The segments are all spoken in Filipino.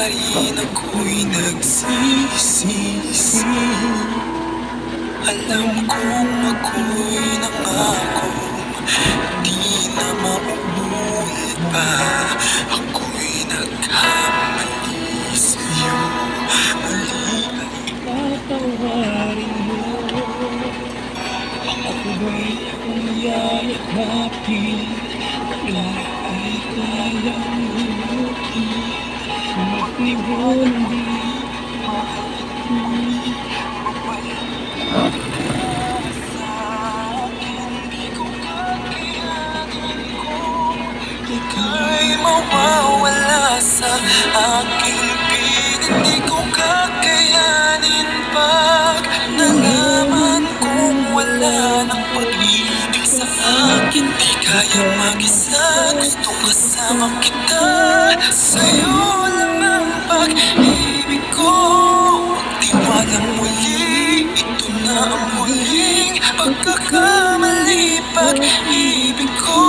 rin ako'y nagsisisi. Alam kong ako'y nangakong di na mauulit pa. Ako'y nagkamali sa'yo, mali ay patawarin mo. Ako ba'y yayakapin, wala ay kayang lumutin. Magtiwala ika'y mawawala sa aking piling. Di ko kakayanin pag nalaman kong wala ng pag-ibig sa akin. Di kaya mag-isa, gustong kasama kita. Sa'yo lang ang pag-ibig ko. Pagtiwalang muli, ito na ang huling pagkakamali. Pag-ibig ko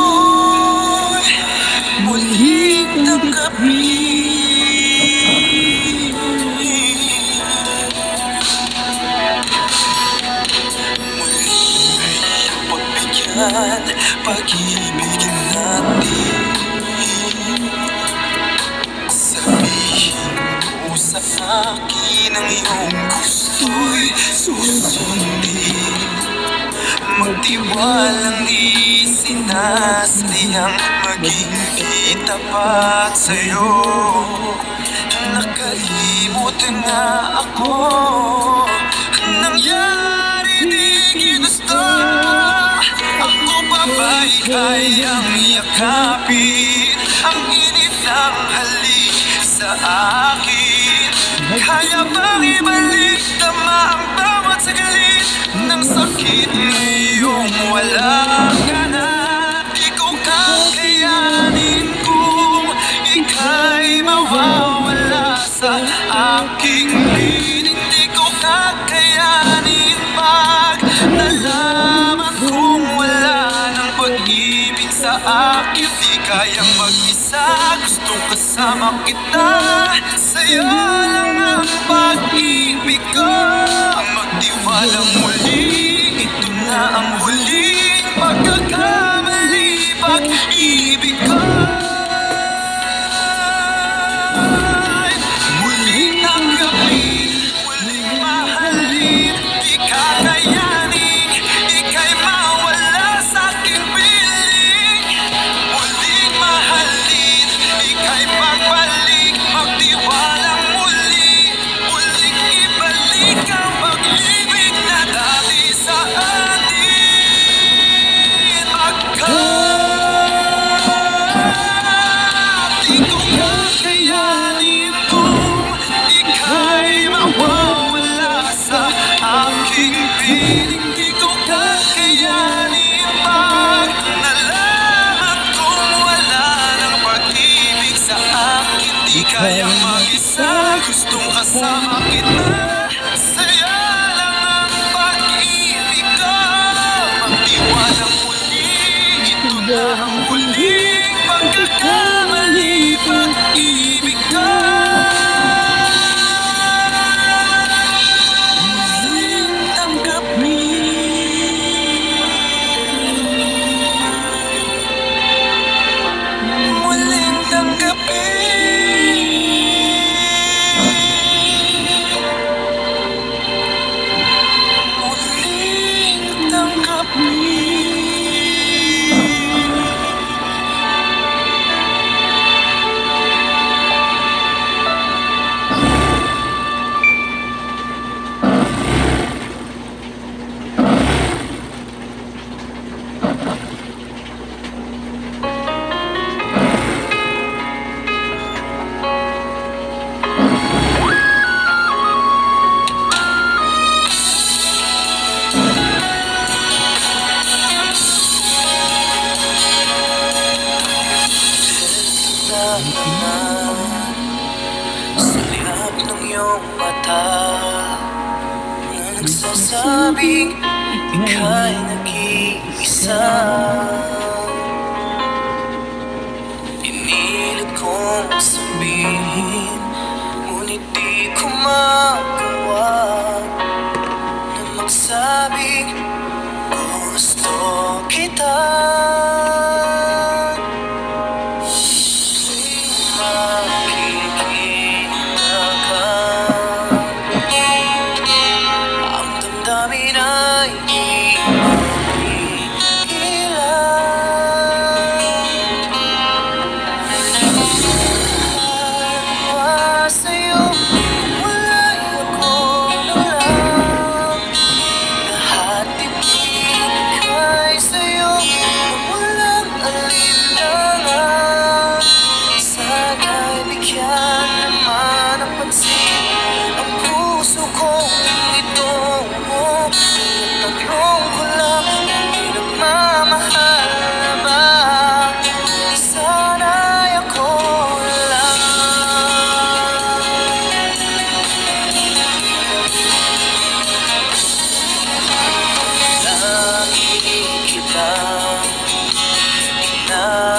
muling tanggapin. Muling ay pagbigyan, pag-ibigin natin. Sabihin mo sa akin ang iyong gusto'y susundin. Magtiwalang di sinasayang maging di tapat sa'yo. Nakalimot na ako, nangyari di ginusto. Ako pa ba'y kayang yakapin ang init ng halik sa akin? Kaya bang ibalik tama ang bawat saglit ng sakit ngayong wala ka na? Di ko kakayanin kung ika'y mawawala sa aking piling. Di ko kakayanin pag nalaman kong wala ng pag-ibig sa akin. Di kayang mag-isa, gustong kasama kita. Sa'yo lang ang pag-ibig ko. Magtiwalang muli, ito na ang huling pagkakamali. Pag-ibig ko muling tanggapin, muling mahalin. Di kakayanin, ika'y mawala sa aking piling. Muling mahalin, ika'y pagbalik. Magtiwalang muli, muling ibalik ang pag-ibig na dati sa atin. Di ko kakayanin kung ika'y mawawala sa aking piling. Di ko kakayanin pag nalaman kong wala ng pag-ibig sa akin. Di kayang mag-isa, gustong kasama kita. Sa'yo lang ang pag-ibig ko. Magtiwalang muli, ito na ang huling pagkakamali. Pag-ibig ko muling tanggapin, muling tanggapin, muling tanggapin. Sa liham ng iyong mata na nagsasabing ika'y nag-iisa. Pinilit kong sabihin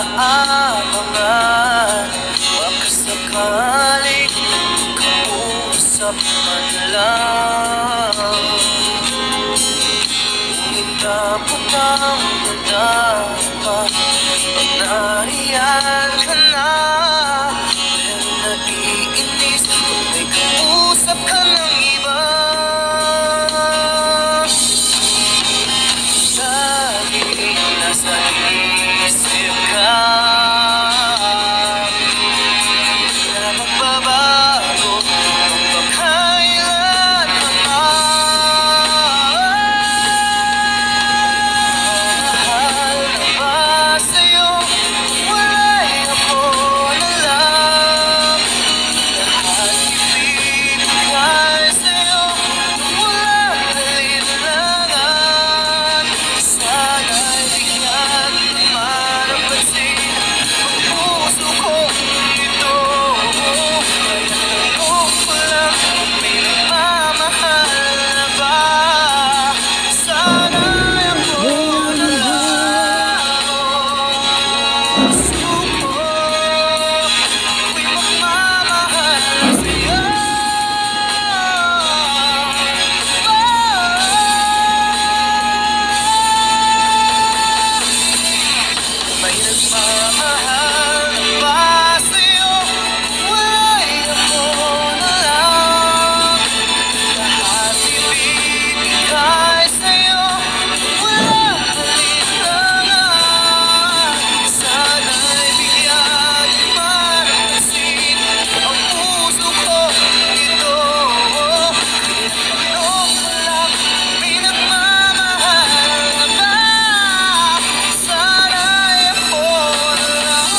inaabangan. Baka sakaling kausap man lang. Ngunit dapat ang nadama pag nariyan ka na. Pero naiinis kung may kausap ka ng iba. Laging nasa isip ka, na magbabago magpakailanman. Mahal na ba sa'yo? Wala'y ako na lang. Lahat ibibigay sa'yo, walang alinlangan. Sana'y bigyan naman ang pansin ang puso kong ito. Kaya tanong ko lang kung may nagmamahal na ba. Sana'y ako na lang. Gusto ko ako'y magmamahal sa'yo. May nagmamahal na ba sa'yo? Wala'y ako na lang. Lahat ibibigay sa'yo, walang alinlangan. Sana'y bigyan naman ng pansin ang puso kong ito. Kaya tanong ko lang, may nagmamahal na ba? Sana'y ako na lang.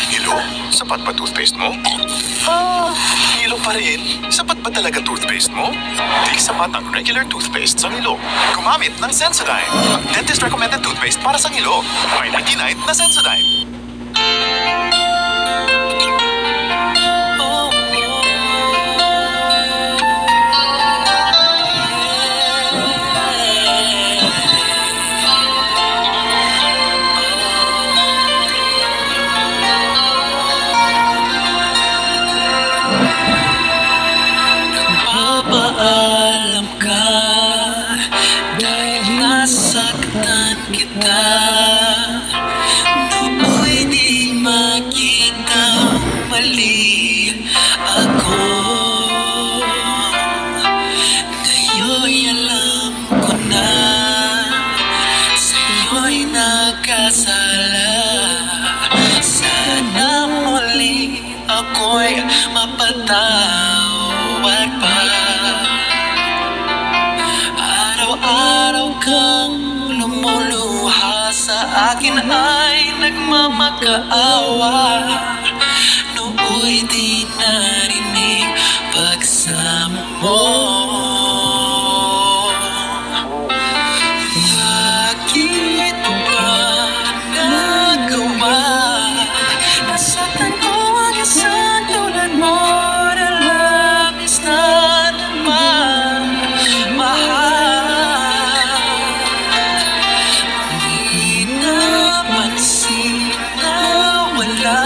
Hilo, sapat ba toothpaste mo? Hilo pa rin. Sapat ba talaga toothpaste mo? Di sapat ang regular toothpaste sa Hilo. Gumamit ng Sensodyne, ang dentist recommended toothpaste para sa Hilo. May 99 na Sensodyne. Oh, papaalam ka dahil nasaktan kita. Nooy di makita mali ako. Ngayon'y alam ko na sa'yo'y nagkasala. Sana muli ako'y mapatawad pa. Araw-araw kang lumuluha sa akin ay nagmamakaawa. Nooy di narinig pagsamo mo. Bakit ba nagawa? Nasaktan ko ang isang tulad mo na labis na nagmamahal. Di napansin na wala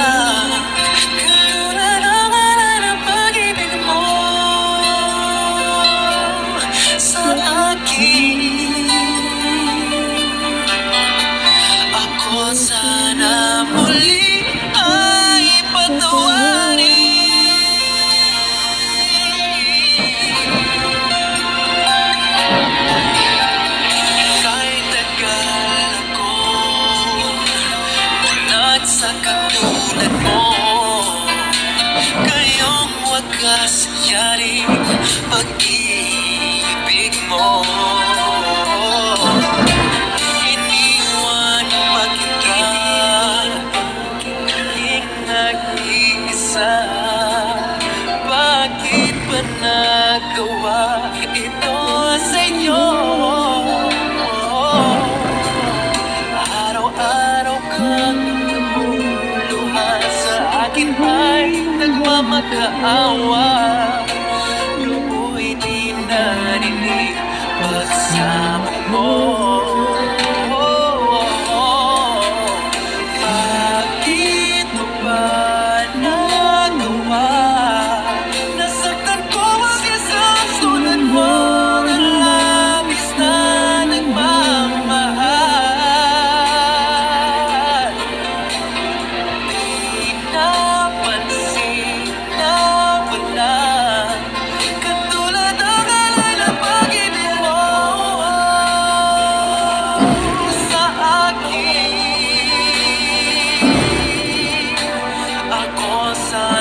katulad ang alala ng pag-ibig mo sa akin. Ako sana muli ay patawarin. Kahit tagal ako mulat sa katulad mo, ngayong wakas yaring pag-ibig mo. Iniwan pa kita, nag-iisa. nagmamakaawa. Nooy di narinig pagsamo mo. Bakit mo ba nagawa? Nasaktan ko ang isang tulad mo na labis na nagmamahal. Di napansin na wala katulad ng alay na pag-ibig mo sa akin. Ako sa